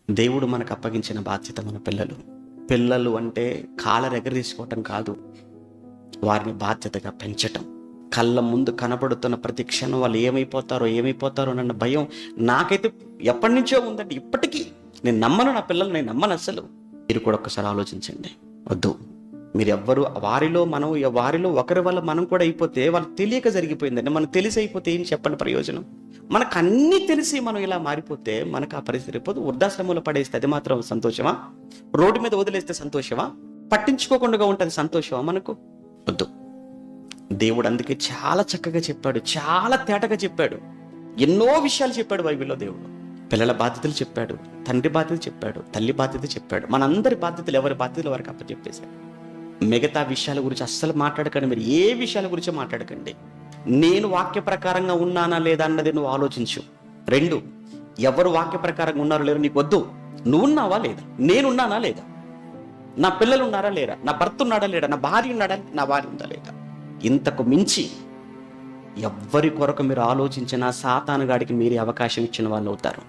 దేవుడు మనకు అప్పగించిన బాధ్యత మన పిల్లలు. పిల్లలు అంటే కాళ్ళ ఎగరేసుకోవటం కాదు, వారిని బాధ్యతగా పెంచటం. కళ్ళ ముందు కనబడుతున్న ప్రతి క్షణం వాళ్ళు ఏమైపోతారో అన్న భయం నాకైతే ఎప్పటి నుంచో ఉందండి. ఇప్పటికీ నేను నమ్మను, నా పిల్లలు నేను నమ్మను అసలు. మీరు కూడా ఒక్కసారి ఆలోచించండి. వద్దు, మీరు ఎవ్వరు వారిలో ఒకరి వల్ల మనం కూడా అయిపోతే వాళ్ళు తెలియక జరిగిపోయిందండి. మనకు తెలిసి అయిపోతే ఏం చెప్పండి ప్రయోజనం? మనకు అన్నీ తెలిసి మనం ఇలా మారిపోతే మనకు ఆ పరిస్థితి అయిపోతే వృద్ధాశ్రమంలో పడేస్తే అది మాత్రం సంతోషమా? రోడ్డు మీద వదిలేస్తే సంతోషమా? పట్టించుకోకుండా ఉంటుంది సంతోషమా మనకు? వద్దు. దేవుడు అందుకే చాలా చక్కగా చెప్పాడు, చాలా తేటగా చెప్పాడు, ఎన్నో విషయాలు చెప్పాడు బైబిల్లో. దేవుడు పిల్లల బాధ్యతలు చెప్పాడు, తండ్రి బాధ్యత చెప్పాడు, తల్లి బాధ్యత చెప్పాడు. మనందరి బాధ్యతలు ఎవరి బాధ్యతలు వారికి అప్పచెప్పేశాడు. మిగతా విషయాల గురించి అస్సలు మాట్లాడకండి. మీరు ఏ విషయాల గురించి మాట్లాడకండి. నేను వాక్య ప్రకారంగా ఉన్నానా లేదా అన్నది నువ్వు ఆలోచించు. 2, ఎవరు వాక్య ప్రకారంగా ఉన్నారో లేరు నీకు వద్దు. నువ్వు ఉన్నావా లేదా? నేనున్నానా లేదా? నా పిల్లలు ఉన్నారా లేరా? నా భర్త ఉన్నాడా లేడా? నా భార్య ఉన్నాడా? నా భార్య ఉందా లేదా? ఇంతకు మించి ఎవ్వరి కొరకు మీరు ఆలోచించినా సాతానుగాడికి మీరే అవకాశం ఇచ్చిన వాళ్ళు అవుతారు.